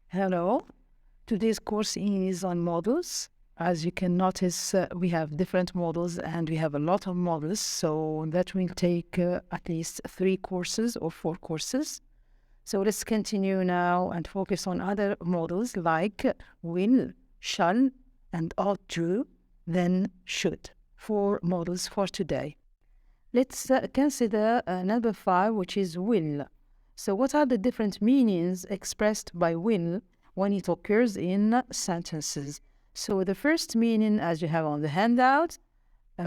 Hello. Today's course is on models. As you can notice, we have different models and we have a lot of models. So that will take at least 3 courses or 4 courses. So let's continue now and focus on other models like will, shall, and ought to, then should. 4 models for today. Let's consider number 5, which is will. So what are the different meanings expressed by will when it occurs in sentences? So the first meaning, as you have on the handout,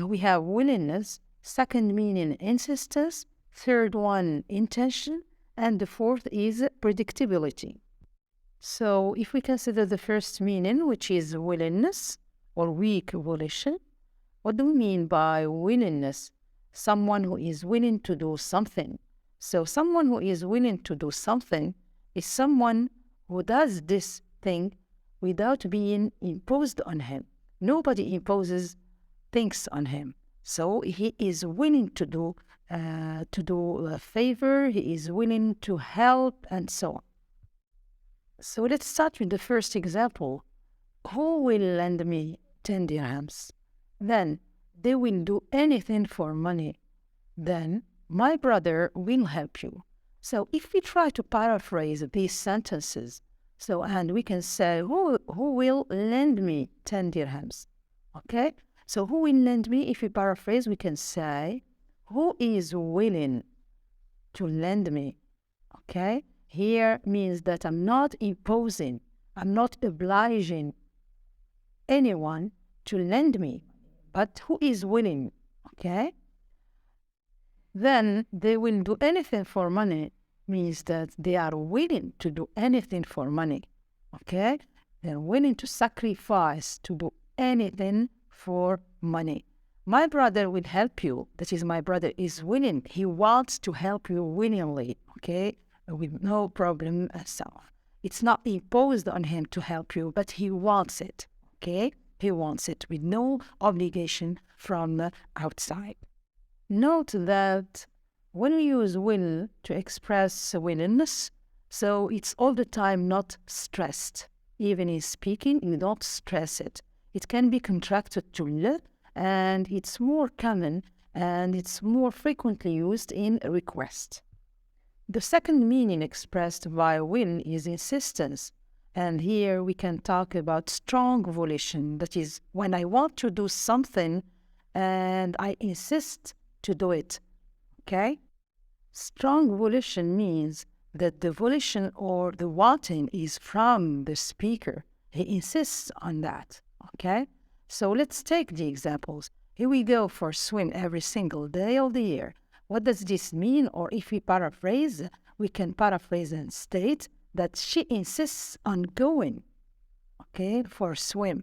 we have willingness. Second meaning, insistence. Third one, intention. And the fourth is predictability. So if we consider the first meaning, which is willingness or weak volition, what do we mean by willingness? Someone who is willing to do something. So someone who is willing to do something is someone who does this thing without being imposed on him. Nobody imposes things on him. So he is willing to do a favor, he is willing to help, and so on. So let's start with the first example. Who will lend me 10 dirhams? Then they will do anything for money. Then my brother will help you. So if we try to paraphrase these sentences, and we can say, who will lend me 10 dirhams? Okay? So who will lend me? If we paraphrase, we can say, who is willing to lend me? Okay? Here means that I'm not imposing, I'm not obliging anyone to lend me, but who is willing? Okay? Then they will do anything for money means that they are willing to do anything for money. Okay? They're willing to sacrifice to do anything for money. My brother will help you. That is, my brother is willing. He wants to help you willingly. Okay? With no problem and so on. It's not imposed on him to help you, but he wants it. Okay? He wants it with no obligation from the outside. Note that when we use will to express willingness, so it's all the time not stressed. Even in speaking, you don't stress it. It can be contracted to le, and it's more common and it's more frequently used in request. The second meaning expressed by will is insistence. And here we can talk about strong volition. That is, when I want to do something and I insist to do it. Okay? Strong volition means that the volition or the wanting is from the speaker. He insists on that. Okay? So let's take the examples. Here we go for a swim every single day of the year. What does this mean? Or if we paraphrase, we can paraphrase and state that she insists on going, okay, for a swim.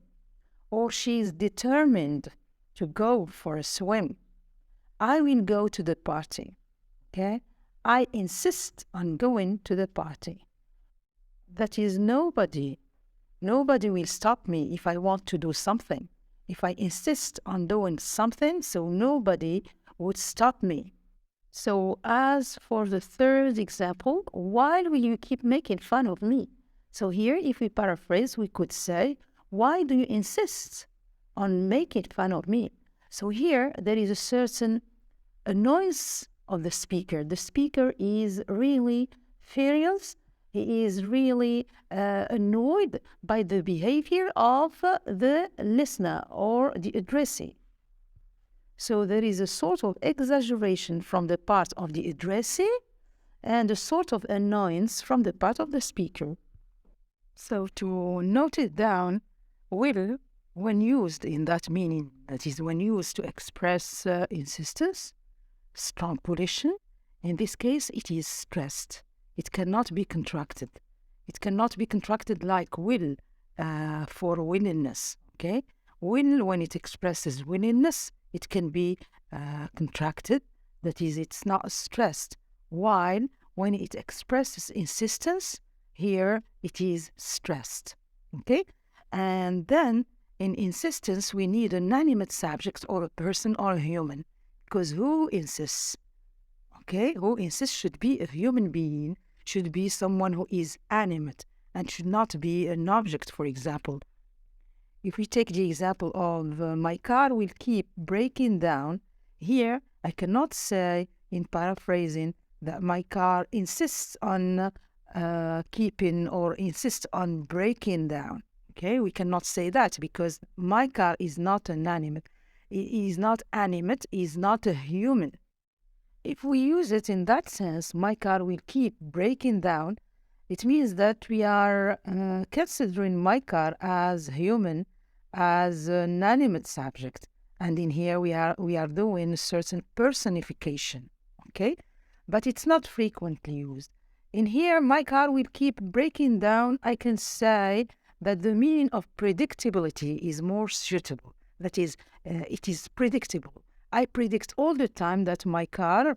Or she is determined to go for a swim. I will go to the party, okay? I insist on going to the party. That is, nobody will stop me if I want to do something. If I insist on doing something, so nobody would stop me. So as for the third example, why will you keep making fun of me? So here, if we paraphrase, we could say, why do you insist on making fun of me? So here, there is a certain annoyance of the speaker. The speaker is really furious. He is really annoyed by the behavior of the listener or the addressee. So there is a sort of exaggeration from the part of the addressee and a sort of annoyance from the part of the speaker. So to note it down, will, when used in that meaning, that is, when used to express insistence, strong volition, in this case, it is stressed. It cannot be contracted. It cannot be contracted like will for willingness, okay? Will, when it expresses willingness, it can be contracted. That is, it's not stressed. While when it expresses insistence, here it is stressed, okay? And then in insistence, we need an animate subject or a person or a human. Because who insists? Okay, who insists should be a human being, should be someone who is animate. and should not be an object, for example. If we take the example of my car will keep breaking down, here I cannot say, in paraphrasing, that my car insists on keeping or insists on breaking down. Okay, we cannot say that because my car is not an animate. It is not animate, is not a human. If we use it in that sense, my car will keep breaking down, it means that we are considering my car as human, as an animate subject. And in here we are doing a certain personification, okay? But it's not frequently used. In here, my car will keep breaking down. I can say that the meaning of predictability is more suitable. That is, it is predictable. I predict all the time that my car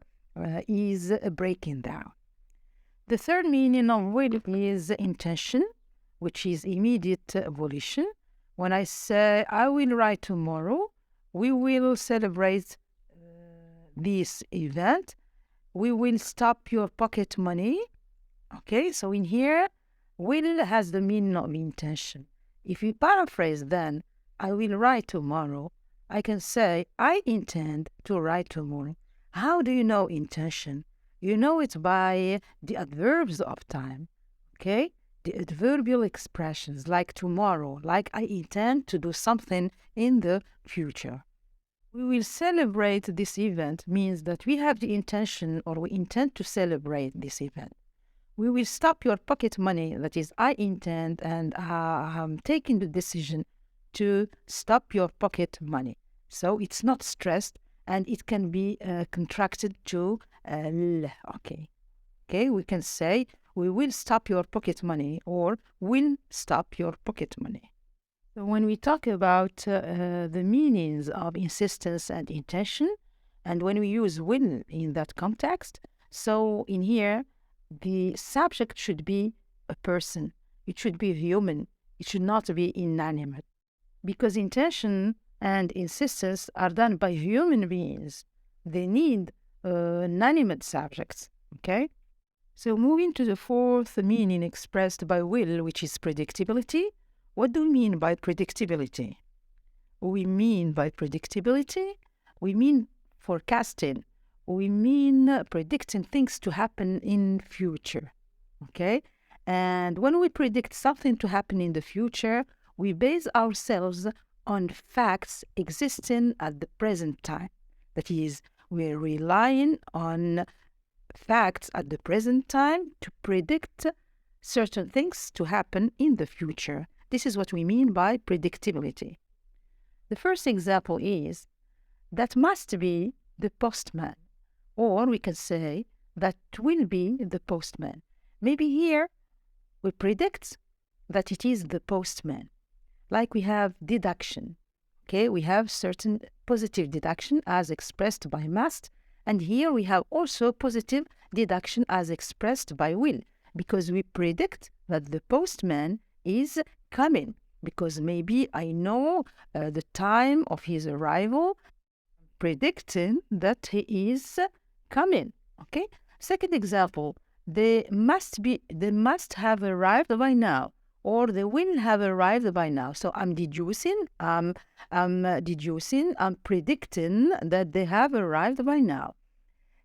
is breaking down. The third meaning of will is intention, which is immediate volition. When I say, I will write tomorrow, we will celebrate this event, we will stop your pocket money. Okay, so in here, will has the meaning of intention. If we paraphrase then, I will write tomorrow, I can say, I intend to write tomorrow. How do you know intention? You know it by the adverbs of time, okay? The adverbial expressions like tomorrow, like I intend to do something in the future. We will celebrate this event means that we have the intention or we intend to celebrate this event. We will stop your pocket money, that is, I intend and I'm taking the decision to stop your pocket money. So it's not stressed and it can be contracted to l, okay. Okay, we can say, we will stop your pocket money or will stop your pocket money. So when we talk about the meanings of insistence and intention, and when we use will in that context, so in here, the subject should be a person. It should be human. It should not be inanimate. Because intention and insistence are done by human beings. They need inanimate subjects, okay? So moving to the fourth meaning expressed by will, which is predictability. What do we mean by predictability? We mean by predictability, we mean forecasting. We mean predicting things to happen in future, okay? And when we predict something to happen in the future, we base ourselves on facts existing at the present time. That is, we're relying on facts at the present time to predict certain things to happen in the future. This is what we mean by predictability. The first example is, that must be the postman. Or we can say, that will be the postman. Maybe here we predict that it is the postman. Like we have deduction. Okay, we have certain positive deduction as expressed by must. And here we have also positive deduction as expressed by will. Because we predict that the postman is coming. Because maybe I know the time of his arrival, predicting that he is coming. Okay. Second example, they must have arrived by now, or they will have arrived by now. So I'm deducing, I'm predicting that they have arrived by now.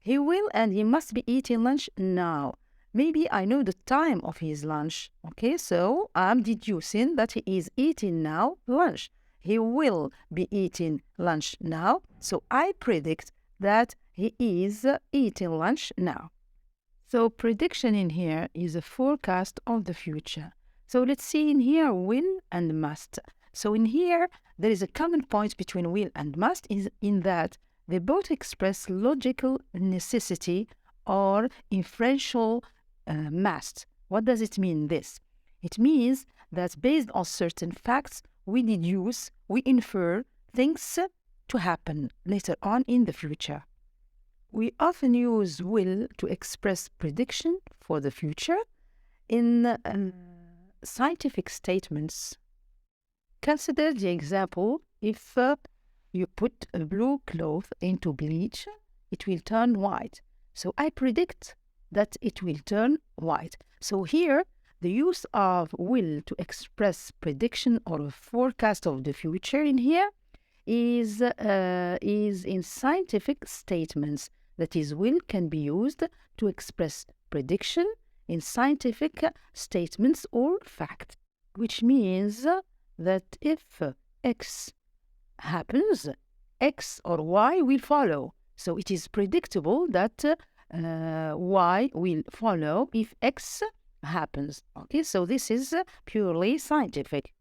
He will and he must be eating lunch now. Maybe I know the time of his lunch. Okay, so I'm deducing that he is eating now lunch. He will be eating lunch now. So I predict that he is eating lunch now. So prediction in here is a forecast of the future. So let's see in here will and must. So in here, there is a common point between will and must is in that they both express logical necessity or inferential must. What does it mean, this? It means that based on certain facts, we deduce, we infer things to happen later on in the future. We often use will to express prediction for the future in scientific statements. Consider the example, if you put a blue cloth into bleach, it will turn white. So I predict that it will turn white. So here, The use of will to express prediction or a forecast of the future in here is in scientific statements. That is, will can be used to express prediction in scientific statements or fact, which means that if X happens, X or Y will follow. So it is predictable that Y will follow if X happens. Okay, so this is purely scientific.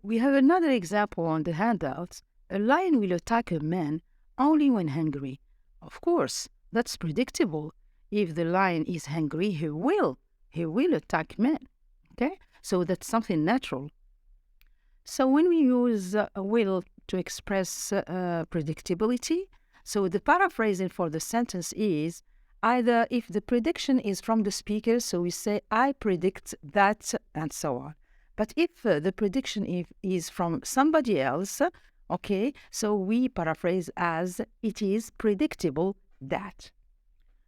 We have another example on the handouts. A lion will attack a man only when hungry. Of course, that's predictable. If the lion is hungry, he will attack men. Okay, so that's something natural. So when we use will to express predictability, so the paraphrasing for the sentence is either if the prediction is from the speaker, so we say, I predict that, and so on. But if the prediction is from somebody else, okay, so we paraphrase as it is predictable that,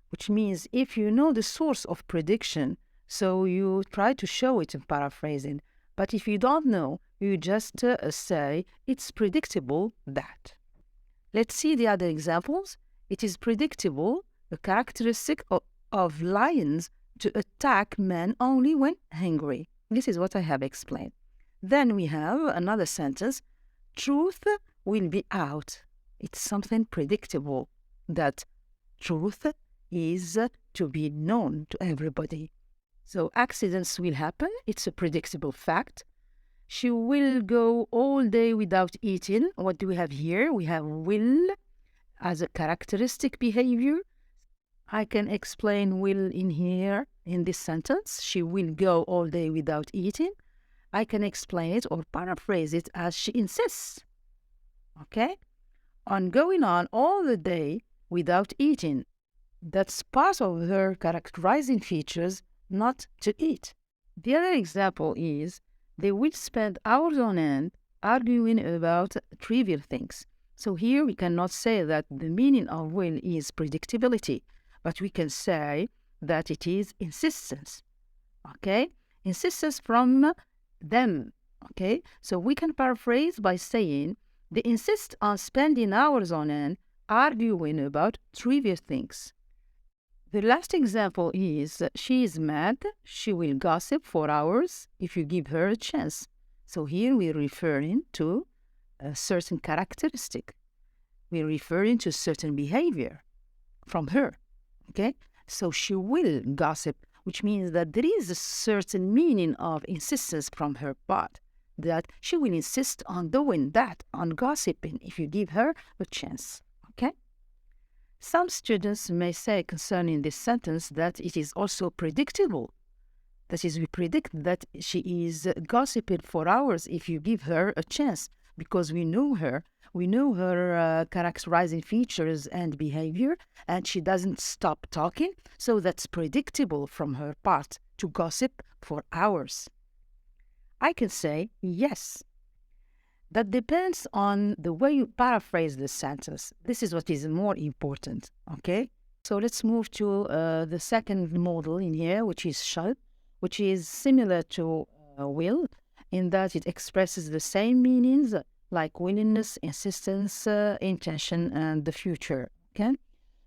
which means if you know the source of prediction, so you try to show it in paraphrasing. But if you don't know, you just say it's predictable that. Let's see the other examples. It is predictable, a characteristic of lions, to attack men only when hungry. This is what I have explained. Then we have another sentence. Truth will be out. It's something predictable that truth is to be known to everybody. So accidents will happen. It's a predictable fact. She will go all day without eating. What do we have here? We have will as a characteristic behavior. I can explain will in here in this sentence. She will go all day without eating. I can explain it or paraphrase it as she insists, okay, on going on all the day without eating. That's part of her characterizing features, not to eat. The other example is they will spend hours on end arguing about trivial things. So here we cannot say that the meaning of will is predictability, but we can say that it is insistence, okay? Insistence from them, okay? So we can paraphrase by saying they insist on spending hours on end arguing about trivial things. The last example is she is mad, she will gossip for hours if you give her a chance. So here we're referring to a certain characteristic. We're referring to certain behavior from her, okay? So she will gossip, which means that there is a certain meaning of insistence from her part, that she will insist on doing that, on gossiping, if you give her a chance, okay? Some students may say concerning this sentence that it is also predictable. That is, we predict that she is gossiping for hours if you give her a chance, because we know her characterizing features and behavior, and she doesn't stop talking, so that's predictable from her part to gossip for hours. I can say yes. That depends on the way you paraphrase the sentence. This is what is more important, okay? So let's move to the second model in here, which is shall, which is similar to will, in that it expresses the same meanings like willingness, insistence, intention, and the future, okay?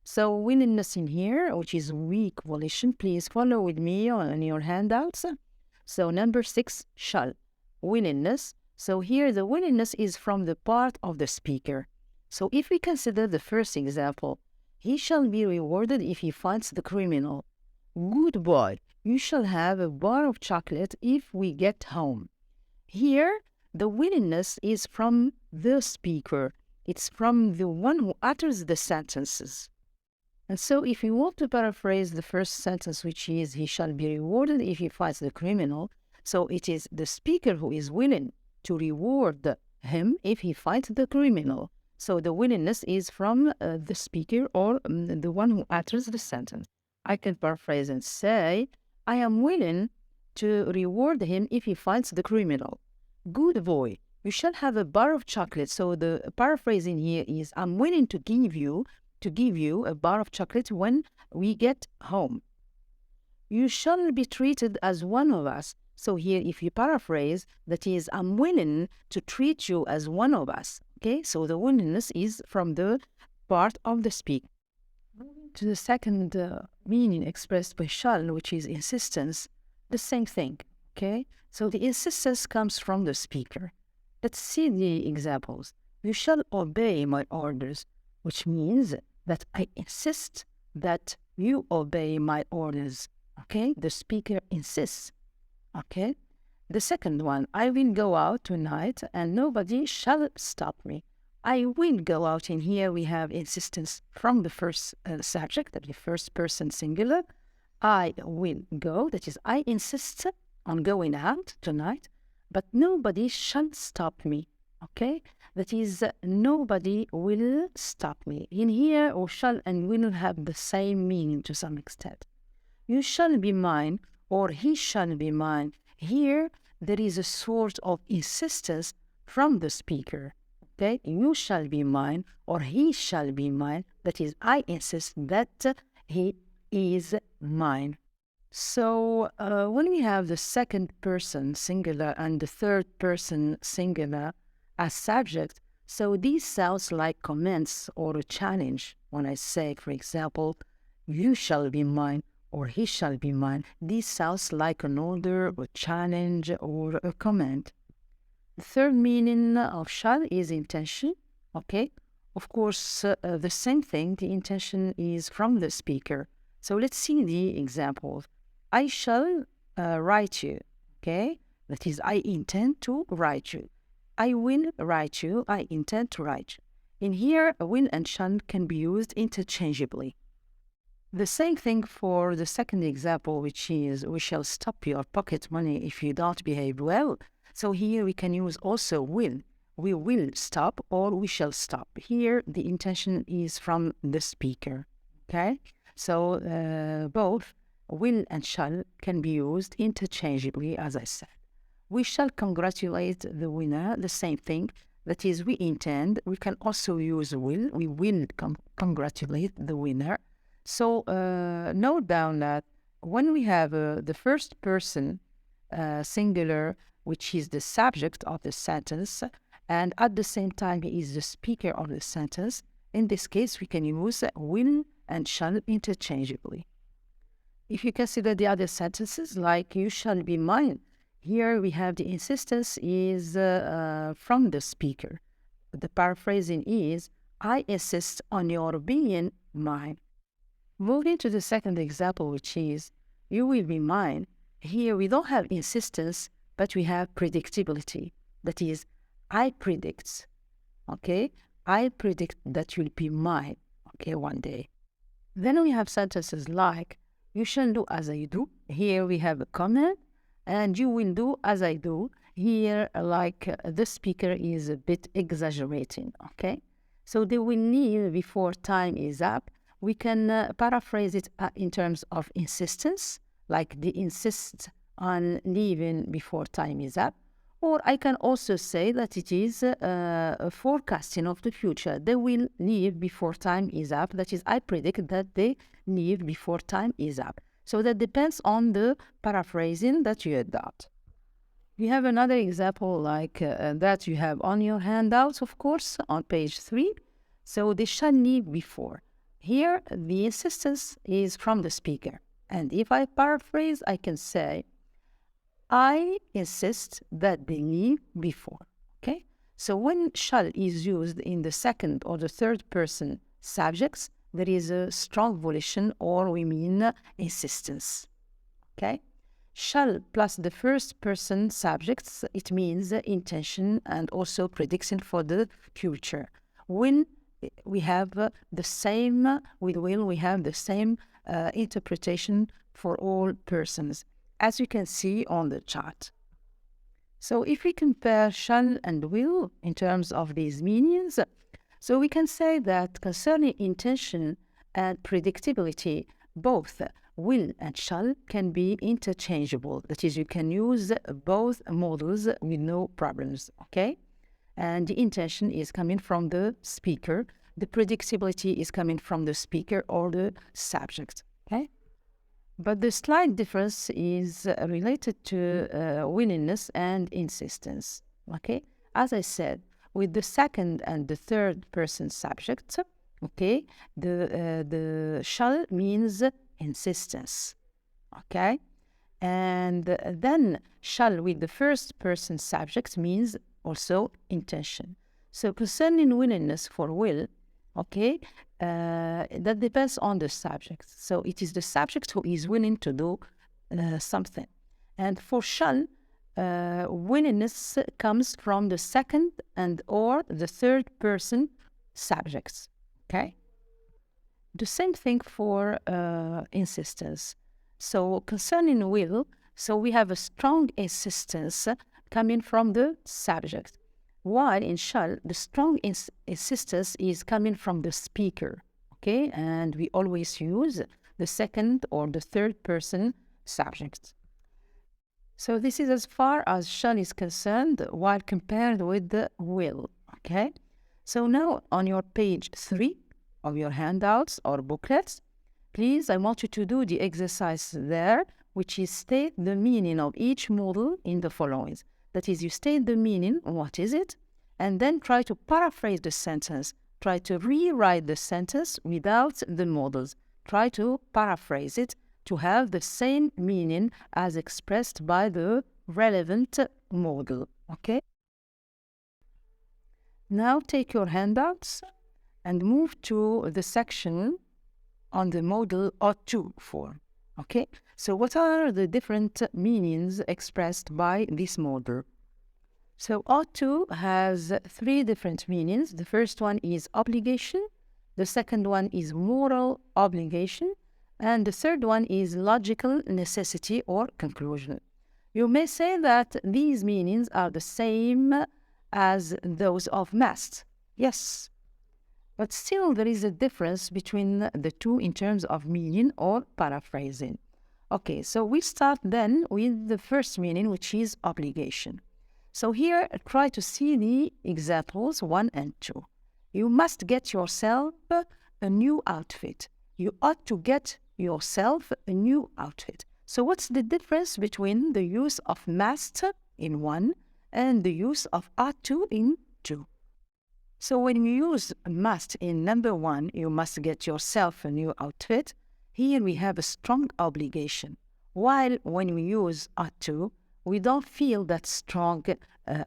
So willingness in here, which is weak volition, please follow with me on your handouts. So number 6, shall, willingness. So here the willingness is from the part of the speaker. So if we consider the first example, he shall be rewarded if he finds the criminal. Good boy, you shall have a bar of chocolate if we get home. Here, the willingness is from the speaker. It's from the one who utters the sentences. And so if we want to paraphrase the first sentence, which is, he shall be rewarded if he finds the criminal, so it is the speaker who is willing to reward him if he finds the criminal. So the willingness is from the speaker or the one who utters the sentence. I can paraphrase and say, I am willing to reward him if he finds the criminal. Good boy, you shall have a bar of chocolate. So the paraphrasing here is, I'm willing to give you a bar of chocolate when we get home. You shall be treated as one of us. So here, if you paraphrase, that is, I'm willing to treat you as one of us. Okay, so the willingness is from the part of the speaker. To the second meaning expressed by shall, which is insistence, the same thing. Okay, so the insistence comes from the speaker. Let's see the examples. You shall obey my orders, which means that I insist that you obey my orders. Okay, the speaker insists. Okay, the second one, I will go out tonight and nobody shall stop me. I will go out. In here we have insistence from the first subject, the first person singular. I will go, that is, I insist on going out tonight, but nobody shall stop me. Okay, that is, nobody will stop me. In here, or shall and will have the same meaning to some extent. You shall be mine, or he shall be mine. Here, there is a sort of insistence from the speaker. Okay, you shall be mine, or he shall be mine. That is, I insist that he is mine. So when we have the second person singular and the third person singular as subject, so these sounds like comments or a challenge. When I say, for example, you shall be mine, or he shall be mine, this sounds like an order, a challenge, or a command. The third meaning of shall is intention. Okay, of course, the same thing, the intention is from the speaker. So let's see the examples. I shall write you. Okay, that is, I intend to write you. I will write you. I intend to write you. In here, will and shall can be used interchangeably. The same thing for the second example, which is, we shall stop your pocket money if you don't behave well. So here we can use also will. We will stop, or we shall stop. Here the intention is from the speaker. Okay, so both will and shall can be used interchangeably, as I said. We shall congratulate the winner, the same thing. That is, we intend. We can also use will. We will congratulate the winner. So note down that when we have the first person singular, which is the subject of the sentence, and at the same time he is the speaker of the sentence, in this case we can use will and shall interchangeably. If you consider the other sentences, like you shall be mine, here we have the insistence is from the speaker. The paraphrasing is, I insist on your being mine. Moving to the second example, which is, you will be mine. Here we don't have insistence, but we have predictability. That is, I predict, okay? I predict that you'll be mine, okay, one day. Then we have sentences like, you shall do as I do. Here we have a comment, and you will do as I do. Here, like the speaker is a bit exaggerating, okay? So they will leave before time is up. We can paraphrase it in terms of insistence, like they insist on leaving before time is up. Or I can also say that it is a forecasting of the future. They will leave before time is up. That is, I predict that they leave before time is up. So that depends on the paraphrasing that you adopt. We have another example like that you have on your handouts, of course, on page 3. So they shall leave before. Here, the insistence is from the speaker. And if I paraphrase, I can say, I insist that they leave before. Okay? So when shall is used in the second or the third person subjects, there is a strong volition, or we mean insistence. Okay? Shall plus the first person subjects, it means intention and also prediction for the future. When we have the same, with will, we have the same interpretation for all persons, as you can see on the chart. So if we compare shall and will in terms of these meanings, so we can say that concerning intention and predictability, both will and shall can be interchangeable. That is, you can use both models with no problems, okay? And the intention is coming from the speaker. The predictability is coming from the speaker or the subject, okay? But the slight difference is related to willingness and insistence. Okay, as I said, with the second and the third person subject, okay, the shall means insistence. Okay, and then shall with the first person subject means also intention. So concerning willingness for will, okay, that depends on the subject. So it is the subject who is willing to do something. And for shall, willingness comes from the second and or the third person subjects. Okay. The same thing for insistence. So concerning will, so we have a strong insistence coming from the subject, while in shall, the strong insistence is coming from the speaker, okay? And we always use the second or the third person subject. So this is as far as shall is concerned while compared with the will, okay? So now on your page 3 of your handouts or booklets, please, I want you to do the exercise there, which is state the meaning of each modal in the following. That is, you state the meaning, what is it, and then try to paraphrase the sentence. Try to rewrite the sentence without the modals. Try to paraphrase it to have the same meaning as expressed by the relevant modal, okay? Now take your handouts and move to the section on the modal ought to form, okay? So what are the different meanings expressed by this modal? So ought to has 3 different meanings. The first one is obligation, the second one is moral obligation, and the third one is logical necessity or conclusion. You may say that these meanings are the same as those of must. Yes, but still there is a difference between the two in terms of meaning or paraphrasing. Okay, so we start then with the first meaning, which is obligation. So here, try to see the examples 1 and 2. You must get yourself a new outfit. You ought to get yourself a new outfit. So what's the difference between the use of must in 1 and the use of ought to in 2? So when you use must in number 1, you must get yourself a new outfit. Here we have a strong obligation. While when we use ought to, we don't feel that strong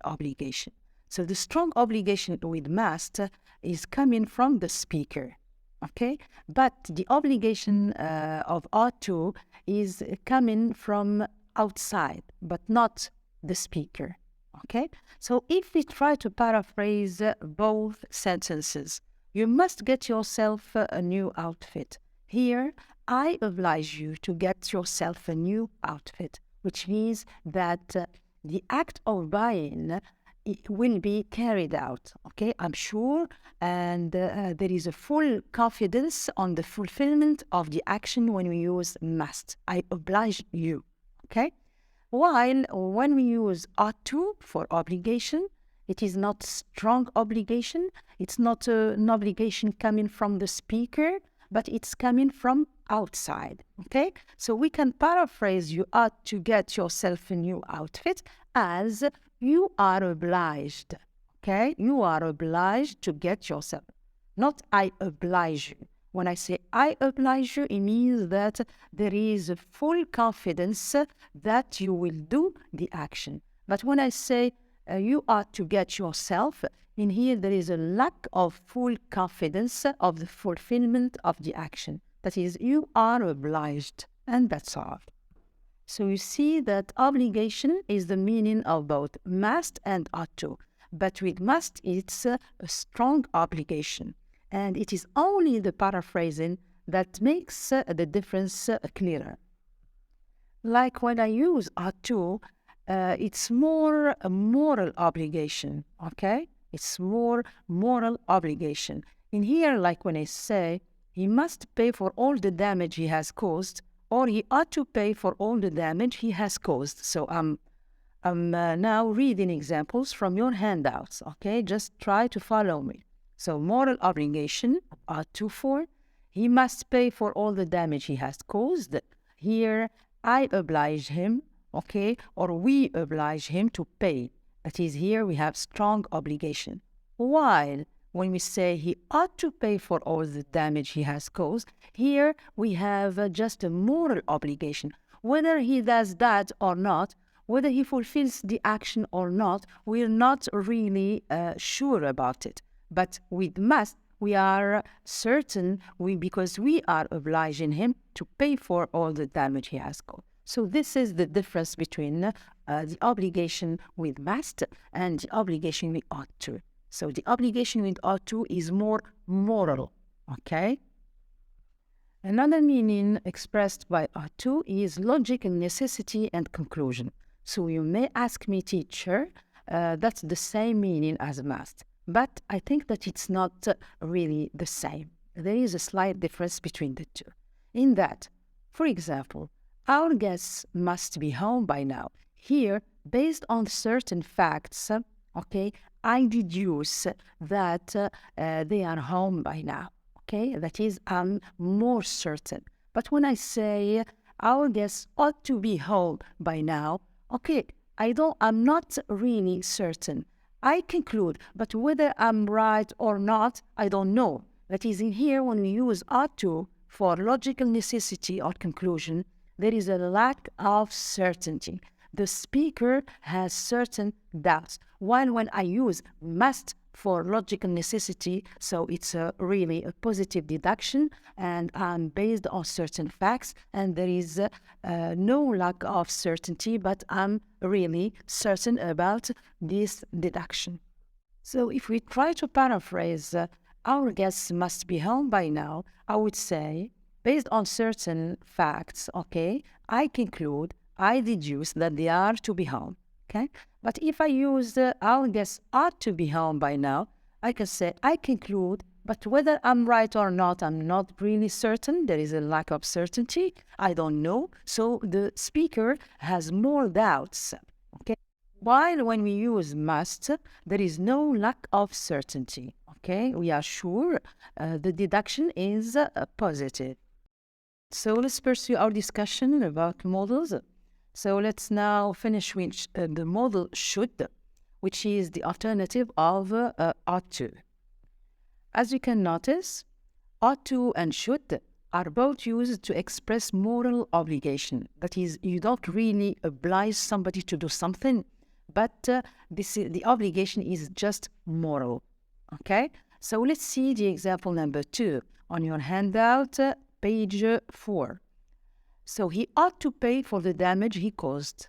obligation. So the strong obligation with must is coming from the speaker, okay? But the obligation of ought to is coming from outside, but not the speaker, okay? So if we try to paraphrase both sentences, you must get yourself a new outfit. Here, I oblige you to get yourself a new outfit, which means that the act of buying it will be carried out, okay? I'm sure, and there is a full confidence on the fulfillment of the action when we use must. I oblige you, okay? While when we use ought to for obligation, it is not strong obligation. It's not an obligation coming from the speaker, but it's coming from outside, okay? So we can paraphrase you ought to get yourself a new outfit as you are obliged, okay? You are obliged to get yourself, not I oblige you. When I say I oblige you, it means that there is a full confidence that you will do the action. But when I say you ought to get yourself, in here there is a lack of full confidence of the fulfillment of the action. That is, you are obliged, and that's all. So you see that obligation is the meaning of both must and ought to. But with must, it's a strong obligation. And it is only the paraphrasing that makes the difference clearer. Like when I use ought to, it's more a moral obligation, okay? It's more moral obligation. In here, like when I say, he must pay for all the damage he has caused, or he ought to pay for all the damage he has caused. So I'm now reading examples from your handouts, okay? Just try to follow me. So moral obligation, ought to for, he must pay for all the damage he has caused. here I oblige him, okay, or we oblige him to pay. That is, here we have strong obligation. While when we say he ought to pay for all the damage he has caused, here we have just a moral obligation. Whether he does that or not, whether he fulfills the action or not, we're not really sure about it. But with must, we are certain because we are obliging him to pay for all the damage he has caused. So this is the difference between the obligation with must and the obligation with ought to. So the obligation with ought to is more moral, okay? Another meaning expressed by ought to is logic and necessity and conclusion. So you may ask me, teacher, that's the same meaning as must. But I think that it's not really the same. There is a slight difference between the two. In that, for example, our guests must be home by now. Here, based on certain facts, okay, I deduce that they are home by now. Okay, that is, I'm more certain. But when I say our guests ought to be home by now, okay, I'm not really certain. I conclude, but whether I'm right or not, I don't know. That is, in here, when we use ought to for logical necessity or conclusion, there is a lack of certainty. The speaker has certain doubts. While when I use must for logical necessity, so it's really a positive deduction, and I'm based on certain facts, and there is no lack of certainty, but I'm really certain about this deduction. So if we try to paraphrase, our guests must be home by now, I would say, based on certain facts, okay, I conclude, I deduce that they are to be home, okay? But if I use our guests ought to be home by now, I can say, I conclude, but whether I'm right or not, I'm not really certain. There is a lack of certainty. I don't know. So the speaker has more doubts, okay? While when we use must, there is no lack of certainty, okay? We are sure the deduction is positive. So let's pursue our discussion about models. So let's now finish with the modal should, which is the alternative of ought to. As you can notice, ought to and should are both used to express moral obligation. That is, you don't really oblige somebody to do something, but the obligation is just moral, okay? So let's see the example number 2 on your handout, page 4. So he ought to pay for the damage he caused,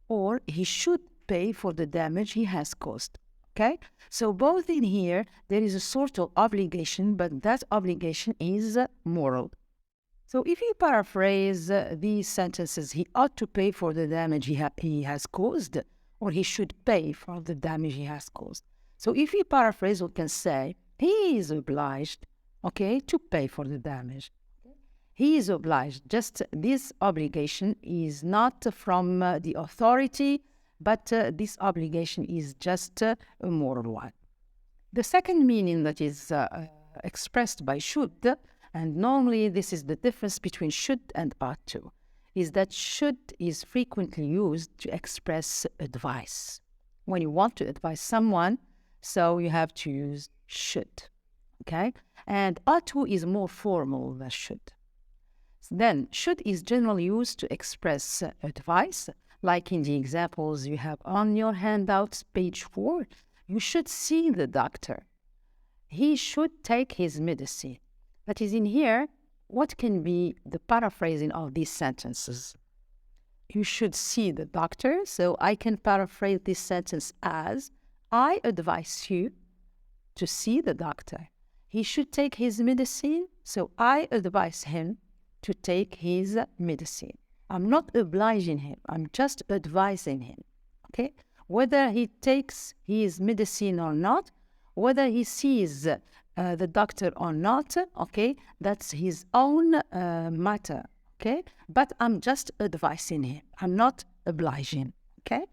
or he should pay for the damage he has caused, okay? So both in here, there is a sort of obligation, but that obligation is moral. So if you paraphrase these sentences, he ought to pay for the damage he has caused, or he should pay for the damage he has caused. So if we paraphrase, we can say, he is obliged, okay, to pay for the damage. He is obliged. Just this obligation is not from the authority, but this obligation is just a moral one. The second meaning that is expressed by should, and normally this is the difference between should and ought to, is that should is frequently used to express advice. When you want to advise someone, so you have to use should, okay? And ought to is more formal than should. Then, should is generally used to express advice, like in the examples you have on your handouts, page 4. You should see the doctor. He should take his medicine. That is, in here, what can be the paraphrasing of these sentences? You should see the doctor, so I can paraphrase this sentence as, I advise you to see the doctor. He should take his medicine, so I advise him to take his medicine. I'm not obliging him, I'm just advising him, okay? Whether he takes his medicine or not, whether he sees the doctor or not, okay, that's his own matter, okay? But I'm just advising him, I'm not obliging, okay?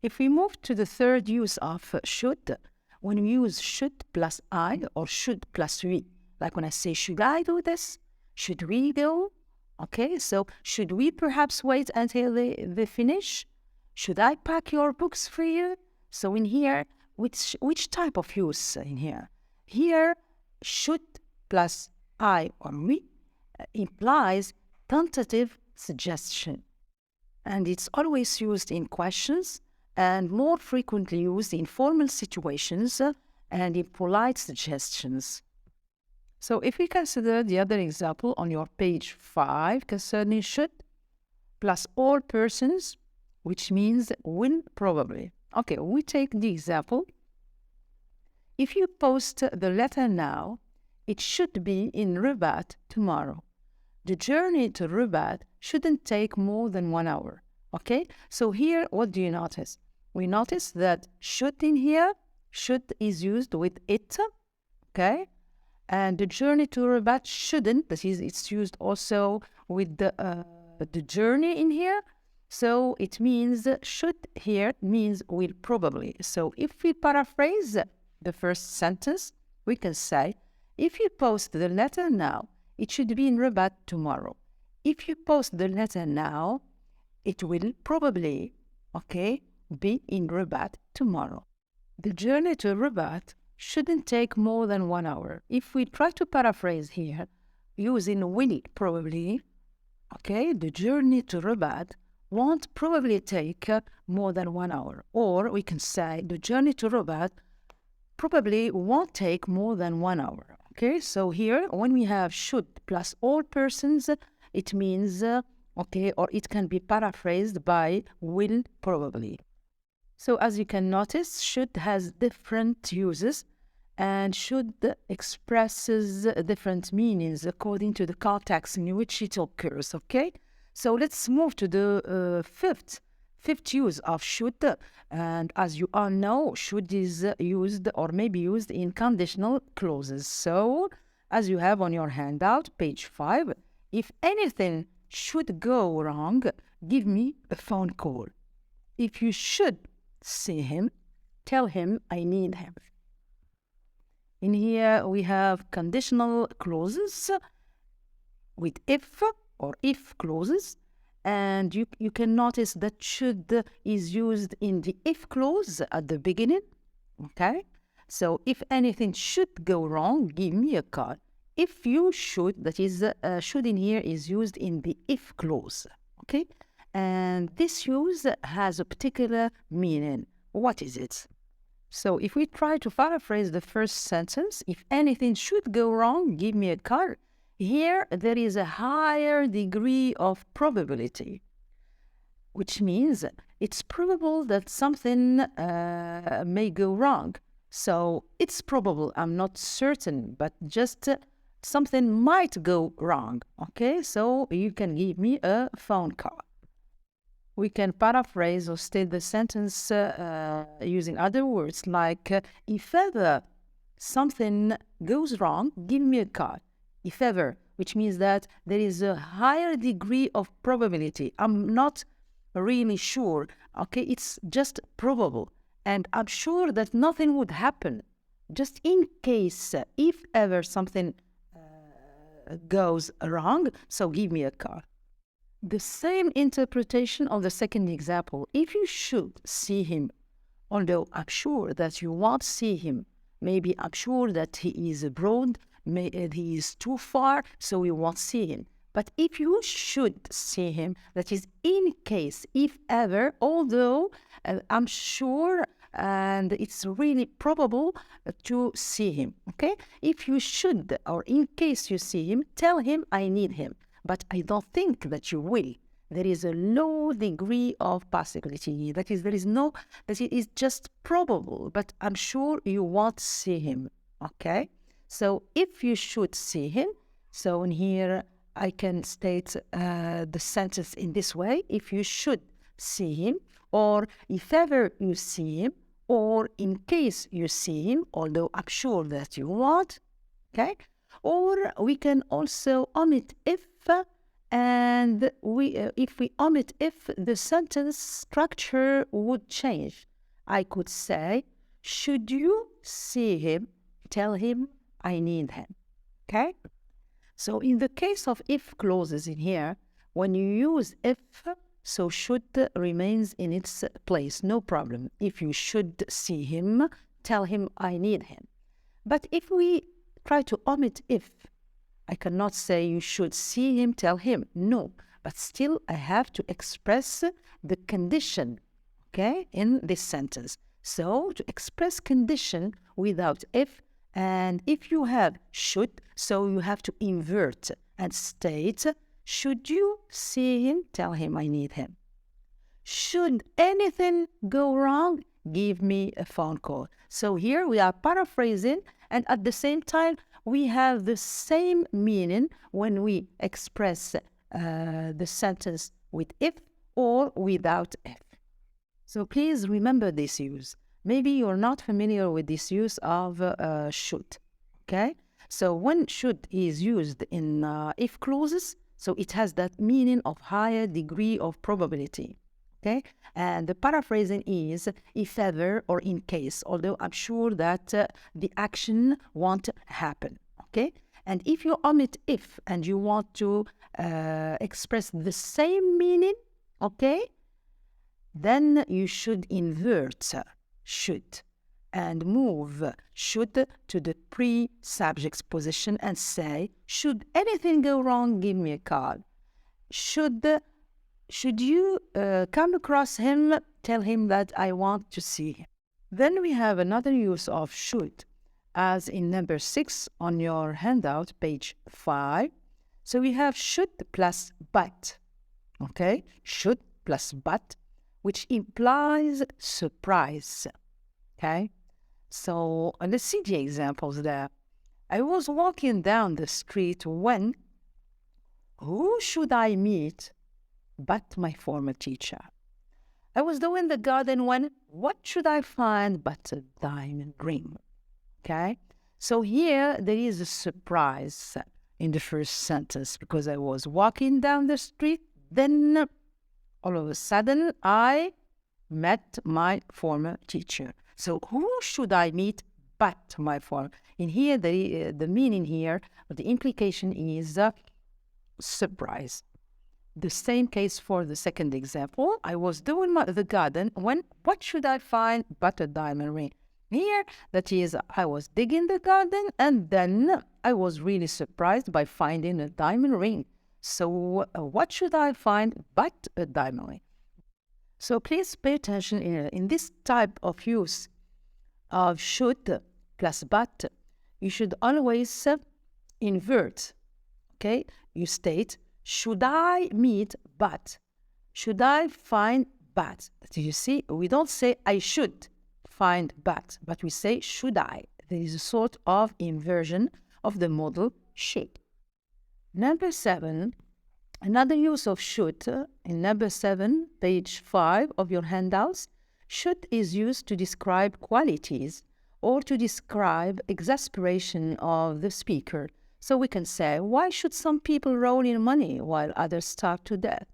If we move to the third use of should, when we use should plus I or should plus we, like when I say, should I do this? Should we go? Okay, so should we perhaps wait until they finish? Should I pack your books for you? So in here, which type of use in here? Here, should plus I or we implies tentative suggestion. And it's always used in questions and more frequently used in formal situations and in polite suggestions. So if we consider the other example on your page 5 concerning should plus all persons, which means will probably. Okay, we take the example. If you post the letter now, it should be in Rabat tomorrow. The journey to Rabat shouldn't take more than 1 hour. Okay, so here what do you notice? We notice that should in here, should is used with it, okay? And the journey to Rabat shouldn't, that is, it's used also with the journey in here. So it means should here means will probably. So if we paraphrase the first sentence, we can say, if you post the letter now, it should be in Rabat tomorrow. If you post the letter now, it will probably, okay, be in Rabat tomorrow. The journey to Rabat shouldn't take more than 1 hour. If we try to paraphrase here, using will probably, okay, the journey to Rabat won't probably take more than 1 hour. Or we can say the journey to Rabat probably won't take more than 1 hour. Okay, so here when we have should plus all persons, it means, okay, or it can be paraphrased by will probably. So as you can notice, should has different uses and should expresses different meanings according to the context in which it occurs, okay? So let's move to the fifth use of should. And as you all know, should is used or may be used in conditional clauses. So as you have on your handout, page 5, if anything should go wrong, give me a phone call. If you should see him, tell him I need him. In here we have conditional clauses with if or if clauses, and you can notice that should is used in the if clause at the beginning, okay? So if anything should go wrong, give me a call. If you should, that is, should in here is used in the if clause, okay? And this use has a particular meaning. What is it? So if we try to paraphrase the first sentence, if anything should go wrong, give me a call. Here, there is a higher degree of probability, which means it's probable that something may go wrong. So it's probable, I'm not certain, but just something might go wrong, okay? So you can give me a phone call. We can paraphrase or state the sentence using other words like, if ever something goes wrong, give me a call. If ever, which means that there is a higher degree of probability. I'm not really sure, okay? It's just probable. And I'm sure that nothing would happen. Just in case, if ever something goes wrong, so give me a call. The same interpretation of the second example. If you should see him, although I'm sure that you won't see him, maybe I'm sure that he is abroad, he is too far, so you won't see him. But if you should see him, that is in case, if ever, although I'm sure and it's really probable to see him, okay? If you should, or in case you see him, tell him I need him. But I don't think that you will. There is a low degree of possibility. That is, that it is just probable, but I'm sure you won't see him, okay? So if you should see him, so in here I can state the sentence in this way, if you should see him, or if ever you see him, or in case you see him, although I'm sure that you won't, okay? Or we can also omit if, and if we omit if, the sentence structure would change. I could say, should you see him, tell him I need him, okay? So in the case of if clauses in here, when you use if, so should remains in its place, no problem. If you should see him, tell him I need him. But if we try to omit if, I cannot say you should see him, tell him. No, but still I have to express the condition, okay, in this sentence. So to express condition without if, and if you have should, so you have to invert and state, should you see him, tell him I need him. Should anything go wrong, give me a phone call. So here we are paraphrasing, and at the same time, we have the same meaning when we express the sentence with if or without if. So please remember this use. Maybe you're not familiar with this use of should, okay? So when should is used in if clauses, so it has that meaning of higher degree of probability, okay? And the paraphrasing is if ever or in case, although I'm sure that the action won't happen, okay? And if you omit if and you want to express the same meaning, okay, then you should invert should and move should to the pre-subject position and say, should anything go wrong, give me a call. Should you come across him, tell him that I want to see him. Then we have another use of should, as in number 6 on your handout, page 5. So we have should plus but, okay? Should plus but, which implies surprise, okay? So let's see the examples there. I was walking down the street when, who should I meet but my former teacher? I was doing the garden when, what should I find but a diamond ring? Okay? So here there is a surprise in the first sentence because I was walking down the street, then all of a sudden I met my former teacher. So who should I meet but my former? In here, the meaning here, the implication is surprise. The same case for the second example. I was doing the garden when, what should I find but a diamond ring? Here, that is, I was digging the garden and then I was really surprised by finding a diamond ring. So what should I find but a diamond ring? So please pay attention in this type of use of should plus but. You should always invert, okay? You state, should I meet but? Should I find but? You see, we don't say I should find but we say should I. There is a sort of inversion of the modal shape. Number 7, another use of should, in number 7, page 5 of your handouts, should is used to describe qualities or to describe exasperation of the speaker. So we can say, why should some people roll in money while others starve to death?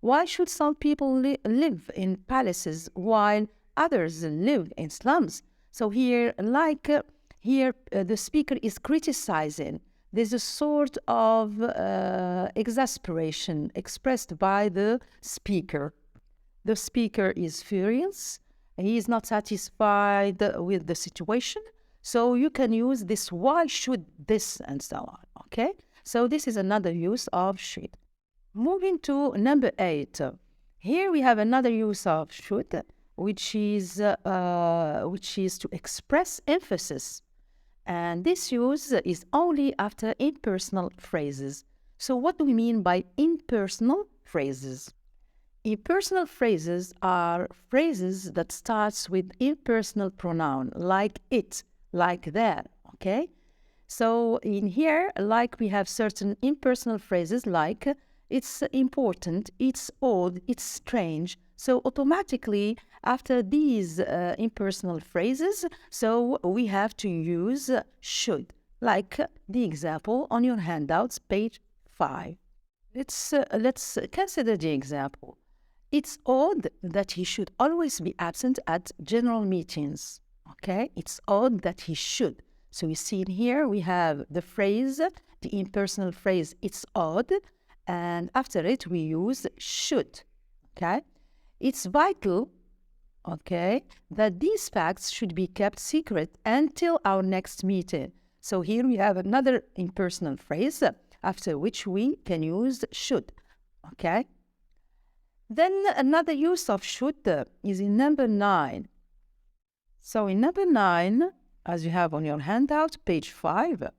Why should some people live in palaces while others live in slums? So here, the speaker is criticizing. There's a sort of exasperation expressed by the speaker. The speaker is furious. He is not satisfied with the situation. So you can use this, why should this, and so on, okay? So this is another use of should. Moving to number 8. Here we have another use of should, which is to express emphasis. And this use is only after impersonal phrases. So what do we mean by impersonal phrases? Impersonal phrases are phrases that starts with impersonal pronoun, like it, like that, okay? So in here, like we have certain impersonal phrases like it's important, it's odd, it's strange. So automatically after these impersonal phrases, so we have to use should, like the example on your handouts, page 5. Let's consider the example. It's odd that he should always be absent at general meetings. Okay, it's odd that he should. So you see in here, we have the phrase, the impersonal phrase, it's odd. And after it, we use should, okay? It's vital, okay, that these facts should be kept secret until our next meeting. So here we have another impersonal phrase, after which we can use should, okay? Then another use of should is in number 9. So in number 9, as you have on your handout, page 5,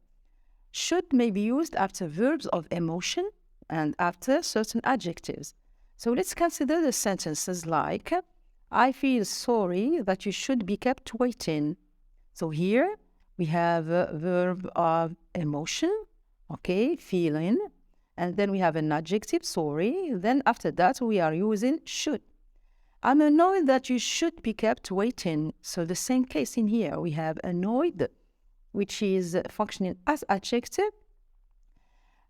should may be used after verbs of emotion and after certain adjectives. So let's consider the sentences like, I feel sorry that you should be kept waiting. So here we have a verb of emotion, okay, feeling, and then we have an adjective, sorry. Then after that, we are using should. I'm annoyed that you should be kept waiting. So the same case in here, we have annoyed, which is functioning as adjective.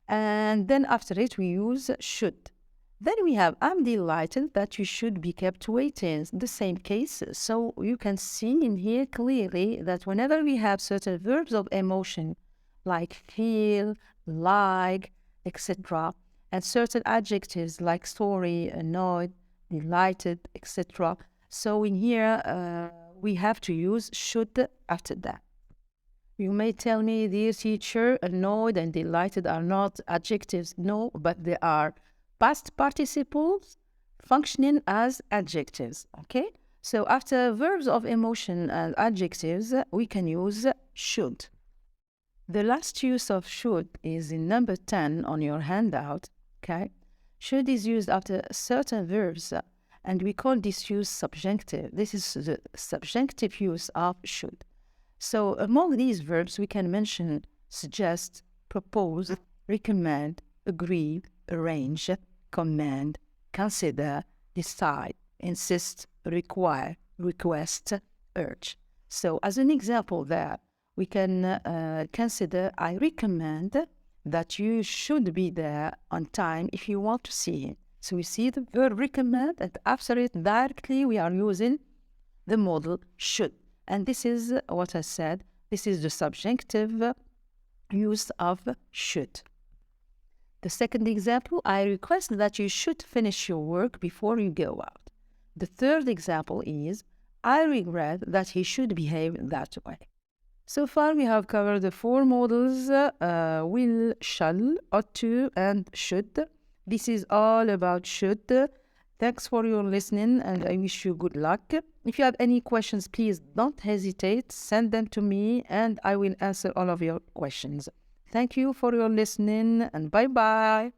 And then after it, we use should. Then we have, I'm delighted that you should be kept waiting. The same case. So you can see in here clearly that whenever we have certain verbs of emotion, like feel, like, etc., and certain adjectives like sorry, annoyed, delighted, etc. So in here, we have to use should after that. You may tell me, dear teacher, annoyed and delighted are not adjectives. No, but they are past participles functioning as adjectives, okay? So after verbs of emotion and adjectives, we can use should. The last use of should is in number 10 on your handout, okay? Should is used after certain verbs, and we call this use subjunctive. This is the subjunctive use of should. So among these verbs, we can mention suggest, propose, recommend, agree, arrange, command, consider, decide, insist, require, request, urge. So as an example there, we can consider, I recommend that you should be there on time if you want to see him. So we see the verb recommend, and after it directly we are using the modal should. And this is what I said, this is the subjunctive use of should. The second example, I request that you should finish your work before you go out. The third example is, I regret that he should behave that way. So far, we have covered the 4 modals, will, shall, ought to, and should. This is all about should. Thanks for your listening, and I wish you good luck. If you have any questions, please don't hesitate. Send them to me, and I will answer all of your questions. Thank you for your listening, and bye-bye.